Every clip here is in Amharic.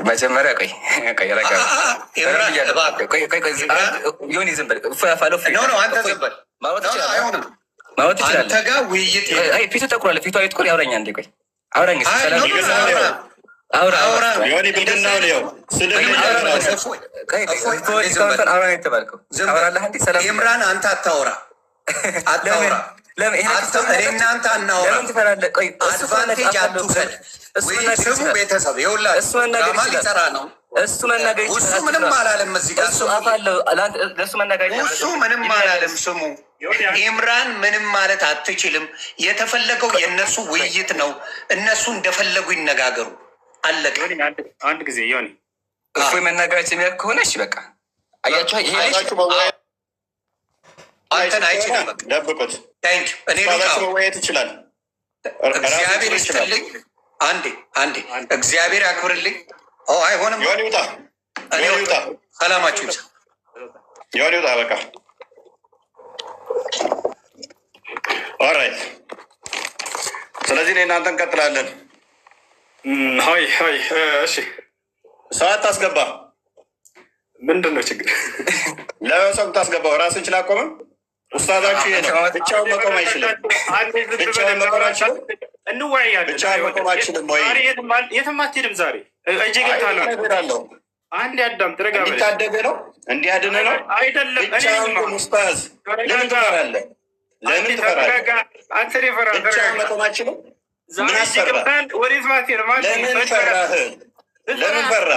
መጀመሪያ ቆይ ረጋ ዮኒ ዝም በል ፋለው አንተ ዝም በል ማወት ይችላል። አንተ ጋር ውይይት ፊቱ ጠቁሯል። ፊቱ አይጥቁር ያውረኛ እንዴ ቆይ አውራኝ ዮኒ ብልግናውን ይኸው ኢምራን አንተ አታውራ እናንተ አናውራ። አድቫንቴጅ አትውሰድ። ስሙ ቤተሰብ ይኸውላችሁ ሊሰራ ነው። እሱ ምንም አላለም። እዚህ ጋር እሱ ምንም አላለም። ስሙ ኢምራን ምንም ማለት አትችልም። የተፈለገው የእነሱ ውይይት ነው። እነሱ እንደፈለጉ ይነጋገሩ። አለቀ። አንድ ጊዜ ዮኒ እፎይ መናገራችን የሚያውቅ ከሆነ እሺ በቃ አያችሁ። ይሄ አንተን አይችልም። ደብቁት። እኔ መወያየት ይችላል። እግዚአብሔር ይስጥልኝ። አንዴ እግዚአብሔር ያክብርልኝ። አይሆንም። ዮኒ ውጣ፣ ዮኒ ውጣ። ሰላማችሁ ይብዛ። ዮኒ ውጣ። በቃ ኦራይት። ስለዚህ እኔ እናንተ እንቀጥላለን። ሀይ እሺ፣ ሰዓት ታስገባ። ምንድን ነው ችግር? ለሰው ታስገባው ራስን ችላ ቆመ። ኡስታዛችሁ ይሄ ነው። ብቻውን መቆም አይችልም። ብቻውን መቆም አይችልም። እንወያያለን። ብቻውን መቆም አይችልም። ወይ የትም አትሄድም። ዛሬ እጅግታለሁ። አንድ ያዳም ትረጋ። የሚታደገ ነው እንዲያድነ ነው አይደለም። ብቻውን ኡስታዝ ለምን ትፈራለህ? ለምን ትፈራለህ? አንተ ይፈራል። ብቻውን መቆም አይችልም። ምን አሰራ? ወዴት ማትሄድ ማለት ለምን ፈራህ? ለምን ፈራ?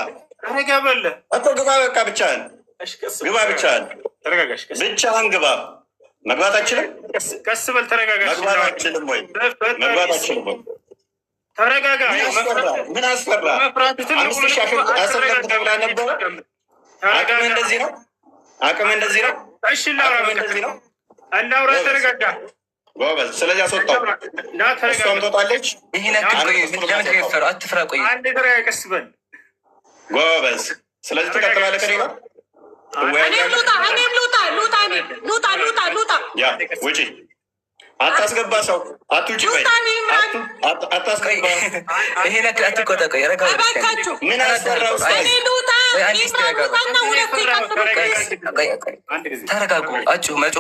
ረጋ በለ እኮ ግባ። በቃ ብቻህን ግባ። ብቻህን ተረጋጋሽ። ብቻህን ግባ። መግባት አችልም። ቀስ በል ተረጋጋሽ። መግባት አችልም ወይ? መግባት አችልም ወይ? ተረጋጋ። ምን አስፈራ? 5,000 አሰለፍ ተብላ ነበረ። አቅም እንደዚህ ነው። አቅም እንደዚህ ነው። እሺ ላውራ። እንደዚህ ነው። እናውራ። ተረጋጋ ጎበዝ። ስለዚህ አስወጣው። እሷም ትወጣለች። ይሄ ነገር ለምን ይፈራ? አትፍራ። ቆይ አንዴ ተረጋጋ። ቀስ በል ጎበዝ። ስለዚህ ትቀጥላለህ ከኔ ጋር። እኔም ሉጣ ያ ውጪ። አታስገባ ሰው አትውጪ። ቆይ አታስገባ። ይሄ ነገር አትቆጣ። ቆይ ረጋ እባካችሁ። ምን አሰራው? ተረጋጉ። አጩ መጮ